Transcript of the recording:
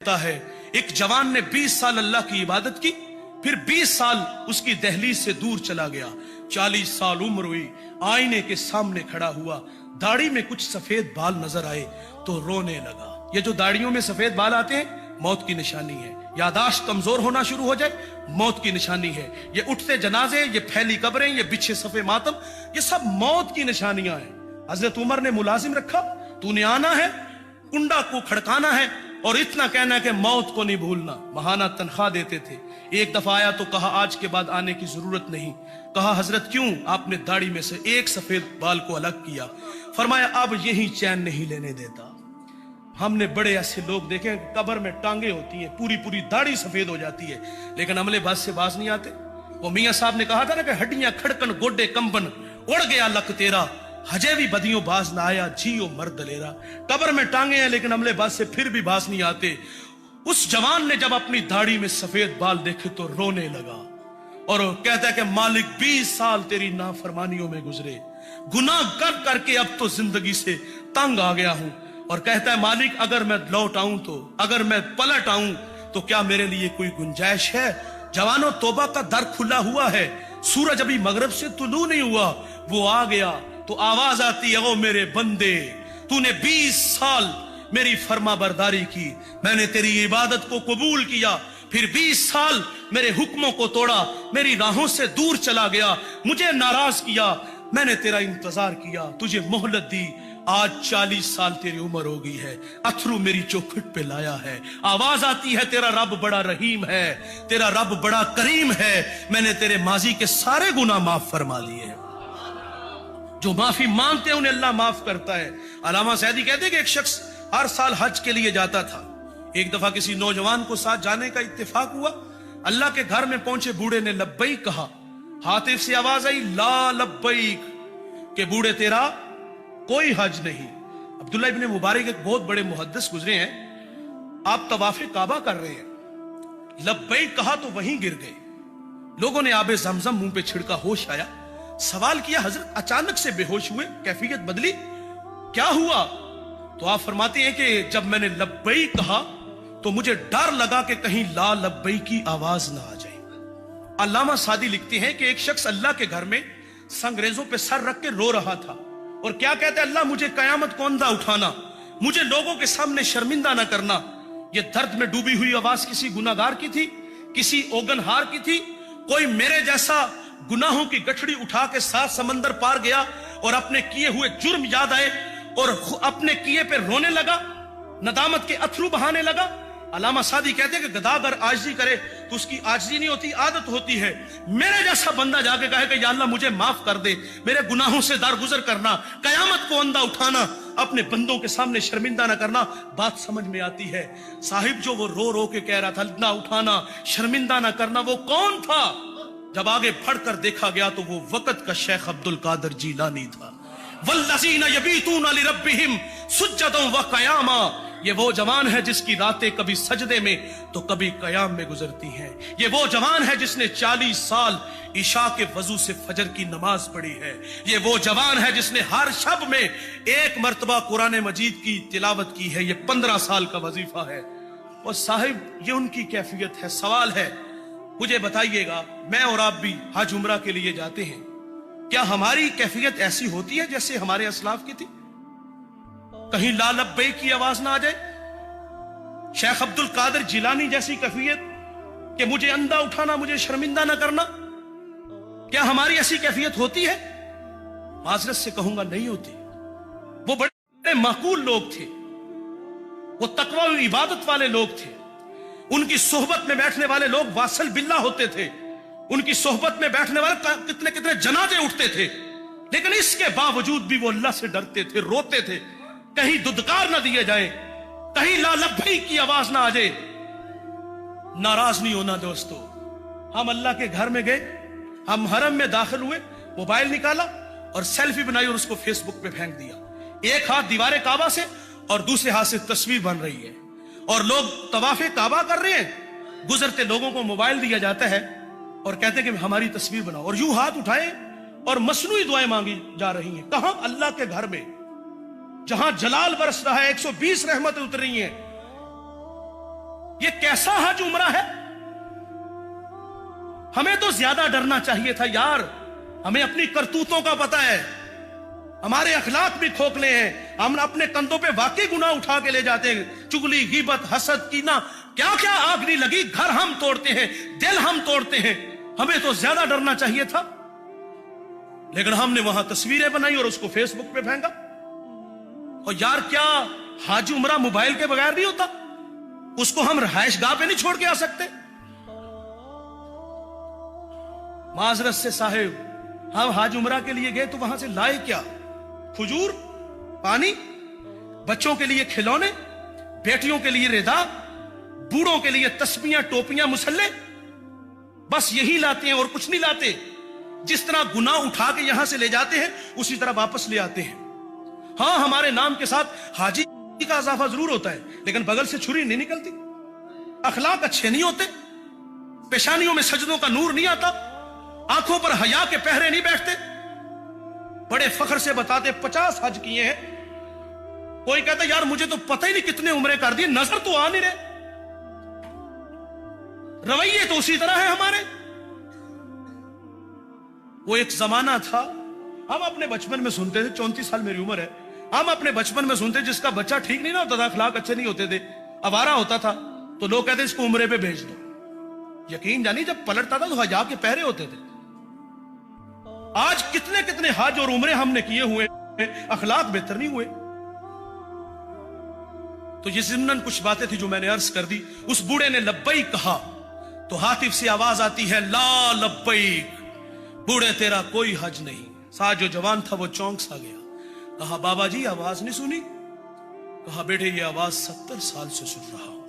है एक जवान ने 20 साल अल्लाह की इबादत की, फिर 20 साल उसकी दहलीज से दूर चला गया। 40 साल उम्र हुई, आईने के सामने खड़ा हुआ, दाढ़ी में कुछ सफेद बाल नजर आए तो रोने लगा। ये जो दाढ़ियों में सफेद बाल आते हैं मौत की निशानी है। यादाश्त कमजोर होना शुरू हो जाए मौत की निशानी है। ये उठते जनाजे, ये फैली कब्रें, ये बिछे सफे मातम, ये सब मौत की निशानियां हैं। हजरत उमर ने मुलाजिम रखा, तूने आना है, कुंडा को खड़काना है और इतना कहना है कि मौत को नहीं भूलना। महाना तनख्वाह देते थे। एक दफा आया तो कहा आज के बाद आने की जरूरत नहीं। कहा हजरत क्यों? आपने दाढ़ी में से एक सफेद बाल को अलग किया। फरमाया अब यही चैन नहीं लेने देता। हमने बड़े ऐसे लोग देखे कब्र में टांगे होती हैं, पूरी पूरी दाढ़ी सफेद हो जाती है, लेकिन अमले बात से बाज नहीं आते। वो मियां साहब ने कहा था ना कि हड्डियां खड़कन गोडे कंबन, उड़ गया लक तेरा, हजे भी बदियों बाज ना आया, जियो मर्द दलेरा। कब्र में टांगे हैं लेकिन अमले बात से फिर भी बाज नहीं आते। उस जवान ने जब अपनी दाढ़ी में सफेद बाल देखे तो रोने लगा और कहता है कि मालिक 20 साल तेरी नाफरमानियों में गुजरे, गुनाह कर करके अब तो जिंदगी से तंग आ गया हूं। और कहता है मालिक अगर मैं लौट आऊं तो, अगर मैं पलट आऊं तो क्या मेरे लिए कोई गुंजाइश है? जवानों तौबा का दर खुला हुआ है। सूरज अभी मगरब से तुलू नहीं हुआ, वो आ गया तो आवाज आती है ओ मेरे बंदे, तूने 20 साल मेरी फर्मा बरदारी की, मैंने तेरी इबादत को कबूल किया, फिर 20 साल मेरे हुक्मों को तोड़ा, मेरी राहों से दूर चला गया, मुझे नाराज किया, मैंने तेरा इंतजार किया, तुझे मोहलत दी, आज 40 साल तेरी उम्र हो गई है, अथरू मेरी चौखट पे लाया है। आवाज आती है तेरा रब बड़ा रहीम है, तेरा रब बड़ा करीम है, मैंने तेरे माजी के सारे गुनाह माफ फरमा लिए। जो माफी मांगते हैं उन्हें अल्लाह माफ करता है। अलामा सैदी कहते हैं कि एक शख्स हर साल हज के लिए जाता था। एक दफा किसी नौजवान को साथ जाने का इत्तेफाक हुआ। अल्लाह के घर में पहुंचे बूढ़े ने लब्बैक कहा, हातिफ से आवाज आई ला लब्बैक, के बूढ़े तेरा कोई हज नहीं। अब्दुल्ला इब्ने मुबारक एक बहुत बड़े मुहद्दिस गुजरे हैं, आप तवाफे काबा कर रहे हैं, लब्बैक कहा तो वहीं गिर गए। लोगों ने आबे जमजम मुंह पे छिड़का, होश आया, सवाल किया हजरत अचानक से बेहोश हुए, कैफियत बदली, क्या हुआ? तो आप फरमाते हैं कि जब मैंने लब्बैक कहा तो मुझे डर लगा कि कहीं ला लब्बैक की आवाज ना आ जाए। अल्लामा सादी लिखते हैं कि एक शख्स अल्लाह के घर में संगरेजों पे सर रख के रो रहा था और क्या कहते हैं, अल्लाह मुझे कयामत को अंधा उठाना, मुझे लोगों के सामने शर्मिंदा ना करना। ये दर्द में डूबी हुई आवाज किसी गुनाहगार की थी, किसी ओगनहार की थी, कोई मेरे जैसा गुनाहों की गठड़ी उठा के 7 समंदर पार गया और अपने किए हुए जुर्म याद आए और अपने किए पे रोने लगा, नदामत के अथरू बहाने लगा। अलामा सादी कहते हैं कि गधा अगर आजिज़ी करे तो उसकी आजिज़ी नहीं होती, आदत होती है। मेरे जैसा बंदा जाके कहे कि या अल्लाह मुझे माफ कर दे, मेरे गुनाहों से दारगुजर करना, कयामत को अंधा उठाना, अपने बंदों के सामने शर्मिंदा ना करना, बात समझ में आती है। साहिब जो वो रो रो के कह रहा था अंधा उठाना, शर्मिंदा ना करना, वो कौन था? जब आगे बढ़कर देखा गया तो वो वक्त का शेख अब्दुल कादिर जीलानी था। वल्लज़ीना यबीतूना लिरब्बिहिम सुज्जदन व क़यामा, ये वो जवान है जिसकी रातें कभी सजदे में तो कभी कयाम में गुजरती हैं। ये वो जवान है जिसने 40 साल इशा के वजू से फजर की नमाज पढ़ी है। ये वो जवान है जिसने हर शब में एक मर्तबा कुरान मजीद की तिलावत की है। ये 15 साल का वजीफा है। और साहिब ये उनकी कैफियत है। सवाल है, मुझे बताइएगा, मैं और आप भी हज उम्रा के लिए जाते हैं, क्या हमारी कैफियत ऐसी होती है जैसे हमारे असलाफ की थी? कहीं ला लब्बैक की आवाज ना आ जाए? शेख अब्दुल कादिर जिलानी जैसी कैफियत कि मुझे अंधा उठाना, मुझे शर्मिंदा ना करना, क्या हमारी ऐसी कैफियत होती है? माजरत से कहूंगा नहीं होती। वो बड़े माकूल लोग थे, वो तकवा और इबादत वाले लोग थे। उनकी सोहबत में बैठने वाले लोग वासल बिल्ला होते थे। उनकी सोहबत में बैठने वाले कितने कितने जनाजे उठते थे, लेकिन इसके बावजूद भी वो अल्लाह से डरते थे, रोते थे, कहीं दुदकार ना दिए जाए, कहीं ला लब्बैक की आवाज ना आ जाए। नाराज नहीं होना दोस्तों। हम अल्लाह के घर में गए, हम हरम में दाखिल हुए, मोबाइल निकाला और सेल्फी बनाई और उसको फेसबुक पे फेंक दिया। एक हाथ दीवारे काबा से और दूसरे हाथ से तस्वीर बन रही है और लोग तवाफे काबा कर रहे हैं। गुजरते लोगों को मोबाइल दिया जाता है और कहते हैं कि हमारी तस्वीर बनाओ, और यूं हाथ उठाए और मसनूई दुआएं मांगी जा रही हैं। कहां? अल्लाह के घर में, जहां जलाल बरस रहा है, 120 रहमतें उतर रही हैं। ये कैसा हज उम्रा है? हमें तो ज्यादा डरना चाहिए था यार। हमें अपनी करतूतों का पता है, हमारे अखलाक भी खोखले हैं, हम अपने कंधों पे वाकई गुनाह उठा के ले जाते हैं। चुगली, गीबत, हसद, कीना, क्या क्या आग नहीं लगी। घर हम तोड़ते हैं, दिल हम तोड़ते हैं। हमें तो ज्यादा डरना चाहिए था, लेकिन हमने वहां तस्वीरें बनाई और उसको फेसबुक पे फेंका। और यार, क्या हाजी उमरा मोबाइल के बगैर नहीं होता? उसको हम रहायशगाह पे नहीं छोड़ के आ सकते? माजरत से साहिब, हम हाज उमरा के लिए गए तो वहां से लाए क्या? खजूर, पानी, बच्चों के लिए खिलौने, बेटियों के लिए रिदा, बूढ़ों के लिए तस्बीहां, टोपियां, मुसल्ले, बस यही लाते हैं और कुछ नहीं लाते। जिस तरह गुनाह उठा के यहां से ले जाते हैं, उसी तरह वापस ले आते हैं। हाँ, हमारे नाम के साथ हाजी का इजाफा जरूर होता है, लेकिन बगल से छुरी नहीं निकलती। अखलाक अच्छे नहीं होते, पेशानियों में सजदों का नूर नहीं आता, आंखों पर हया के पहरे नहीं बैठते। बड़े फख्र से बताते 50 हज किए हैं। कोई कहता यार मुझे तो पता ही नहीं कितने उम्रे कर दिए, नजर तो आ नहीं रहे। रवैये तो उसी तरह है हमारे। वो एक जमाना था, हम अपने बचपन में सुनते थे, 34 साल मेरी उम्र है, हम अपने बचपन में सुनते जिसका बच्चा ठीक नहीं ना होता था, अखलाक अच्छे नहीं होते थे, आवारा होता था, तो लोग कहते इसको उम्रे पे भेज दो। यकीन जानी जब पलटता था तो हजा के पहरे होते थे। आज कितने कितने हज और उम्रे हमने किए हुए, अखलाक बेहतर नहीं हुए। तो ये ज़िम्नन कुछ बातें थी जो मैंने अर्ज कर दी। उस बूढ़े ने लब्बैक कहा तो हातिफ से आवाज आती है, ला लब्बैक, बूढ़े तेरा कोई हज नहीं। साथ जो जवान था वो चौंक सा गया। कहा बाबा जी आवाज नहीं सुनी? कहा बेटे ये आवाज 70 साल से सुन रहा हूं।